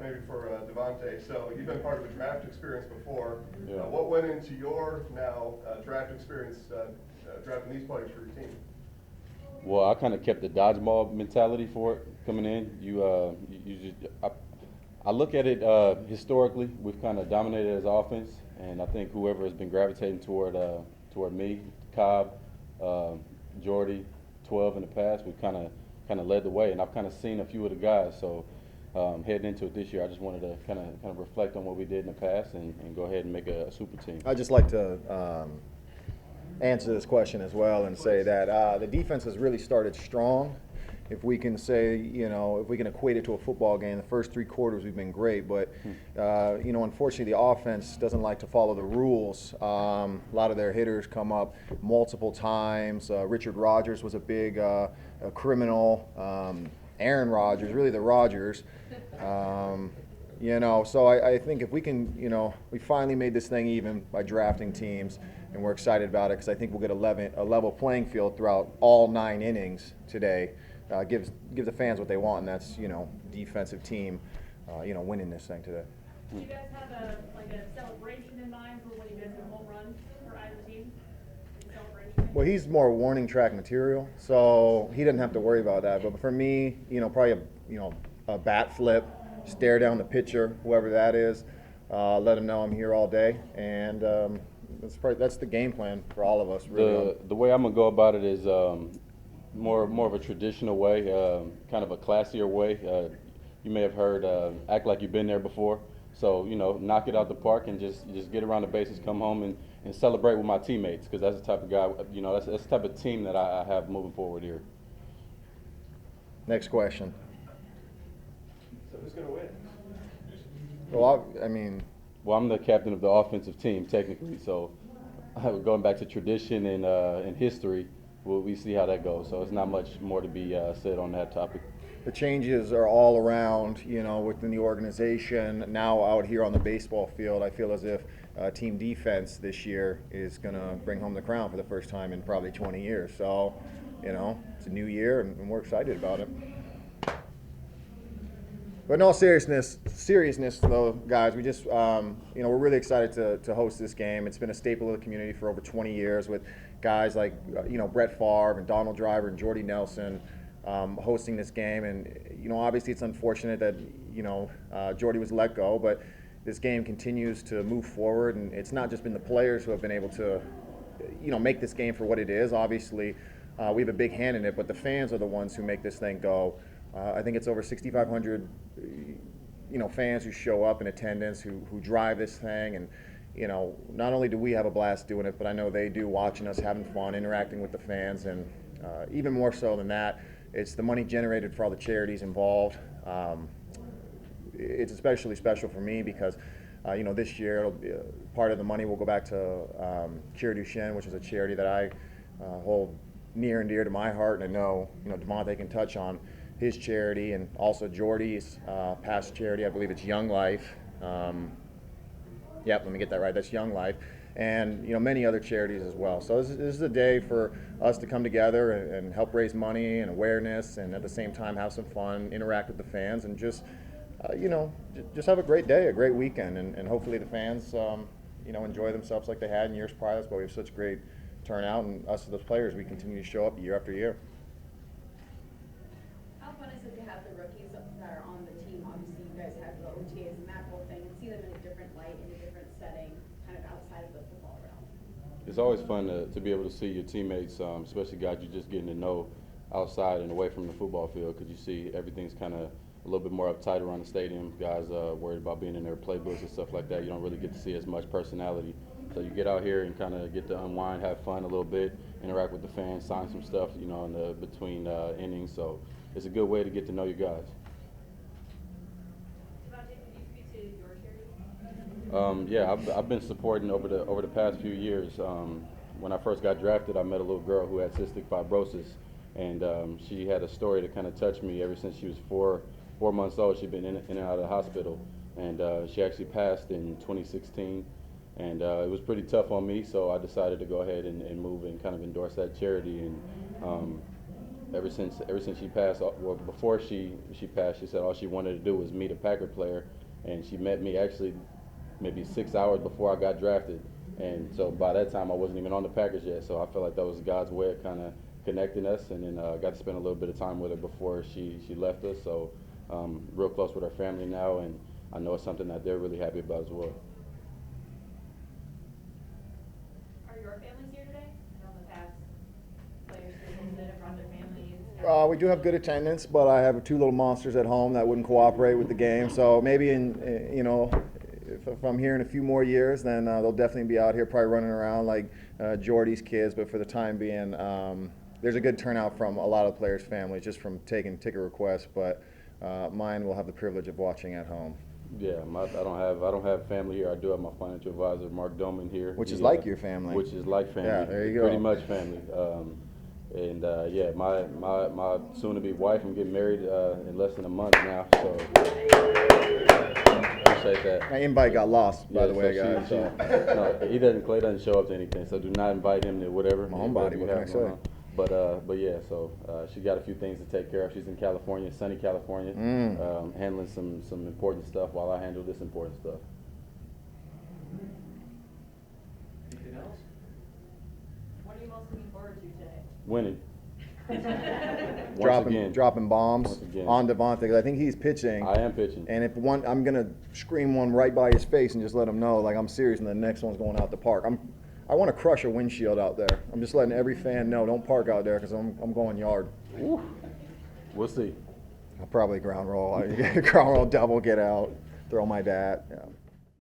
maybe for Davante. So you've been part of a draft experience before. Yeah. What went into your now draft experience, drafting these players for your team? Well, I kind of kept the dodgeball mentality for it coming in. I look at it historically. We've kind of dominated as offense, and I think whoever has been gravitating toward me, Cobb, uh, Jordy, 12 in the past, we've kind of led the way, and I've kind of seen a few of the guys. So heading into it this year, I just wanted to kind of reflect on what we did in the past and go ahead and make a super team. I'd just like to answer this question as well and say that the defense has really started strong. If we can say, if we can equate it to a football game, the first 3 quarters we've been great, but unfortunately the offense doesn't like to follow the rules. A lot of their hitters come up multiple times. Richard Rodgers was a big a criminal. Aaron Rodgers, really the Rodgers. So I think if we can, we finally made this thing even by drafting teams, and we're excited about it because I think we'll get a level playing field throughout all 9 innings today. Give the fans what they want, and that's defensive team, winning this thing today. Do you guys have a celebration in mind for when you guys hit a home run for either team? Celebration. Well, he's more warning track material, so he doesn't have to worry about that. But for me, probably a bat flip, stare down the pitcher, whoever that is, let him know I'm here all day, and that's the game plan for all of us. Really. The way I'm gonna go about it is more of a traditional way, kind of a classier way. You may have heard act like you've been there before. So knock it out the park and just get around the bases, come home and celebrate with my teammates, because that's the type of guy, that's the type of team that I have moving forward here. Next question. So who's going to win? Well, Well, I'm the captain of the offensive team technically, so going back to tradition and history, we see how that goes. So it's not much more to be said on that topic. the changes are all around, within the organization. Now out here on the baseball field, I feel as if team defense this year is going to bring home the crown for the first time in probably 20 years. So, it's a new year, and we're excited about it. But in all seriousness though, guys, we just, we're really excited to host this game. It's been a staple of the community for over 20 years with guys like, Brett Favre and Donald Driver and Jordy Nelson hosting this game. And, obviously it's unfortunate that, Jordy was let go, but this game continues to move forward. And it's not just been the players who have been able to, make this game for what it is. Obviously, we have a big hand in it, but the fans are the ones who make this thing go. I think it's over 6,500, fans who show up in attendance, who drive this thing, and not only do we have a blast doing it, but I know they do, watching us, having fun, interacting with the fans, and even more so than that, it's the money generated for all the charities involved. It's especially special for me because, this year it'll be, part of the money will go back to Cure Duchenne, which is a charity that I hold near and dear to my heart, and I know Davante can touch on his charity, and also Jordy's past charity. I believe it's Young Life. Yep, let me get that right. That's Young Life, and many other charities as well. So this is a day for us to come together and help raise money and awareness, and at the same time have some fun, interact with the fans, and just just have a great day, a great weekend, and hopefully the fans enjoy themselves like they had in years prior. That's why we have such great turnout, and us as the players, we continue to show up year after year. How fun is it to have the rookies that are on the team? Obviously, you guys have the OTAs and that whole thing, and see them in a different light, in a different setting, kind of outside of the football realm. It's always fun to be able to see your teammates, especially guys you're just getting to know outside and away from the football field, because you see everything's kind of a little bit more uptight around the stadium. Guys worried about being in their playbooks and stuff like that. You don't really get to see as much personality. So you get out here and kind of get to unwind, have fun a little bit, interact with the fans, sign some stuff, in the between innings. So it's a good way to get to know your guys. Davante, could you speak to your charity? Yeah, I've been supporting over the past few years. When I first got drafted, I met a little girl who had cystic fibrosis, and she had a story that kind of touched me. Ever since she was four months old, she'd been in and out of the hospital, and she actually passed in 2016. And it was pretty tough on me, so I decided to go ahead and move and kind of endorse that charity. And ever since she passed, well, before she passed, she said all she wanted to do was meet a Packer player, and she met me actually maybe 6 hours before I got drafted. And so by that time, I wasn't even on the Packers yet. So I felt like that was God's way of kind of connecting us, and then got to spend a little bit of time with her before she left us. So real close with her family now, and I know it's something that they're really happy about as well. Are your families here today? I know in the past, players that have brought their families. We do have good attendance, but I have two little monsters at home that wouldn't cooperate with the game. So maybe if I'm here in a few more years, then they'll definitely be out here probably running around like Jordy's kids. But for the time being, there's a good turnout from a lot of players' families just from taking ticket requests. But mine will have the privilege of watching at home. Yeah, I don't have family here. I do have my financial advisor, Mark Doman, here. Which is like your family. Which is like family. Yeah, there you go. Pretty much family. And yeah, my soon-to-be wife, I'm getting married in less than a month now, so appreciate that. My invite got lost, by the way, so guys. no, Clay doesn't show up to anything, so do not invite him to whatever. My homebody, what can I say? But yeah, so she got a few things to take care of. She's in California, sunny California, handling some important stuff while I handle this important stuff. Anything else? What are you most looking forward to today? Winning. Once again. Dropping bombs Once again. on Davante, because I think he's pitching. I am pitching. And if one, I'm gonna scream one right by his face and just let him know, like, I'm serious, and the next one's going out the park. I want to crush a windshield out there. I'm just letting every fan know, don't park out there because I'm going yard. Ooh. We'll see. I'll probably ground roll, double, get out, throw my dad. Yeah.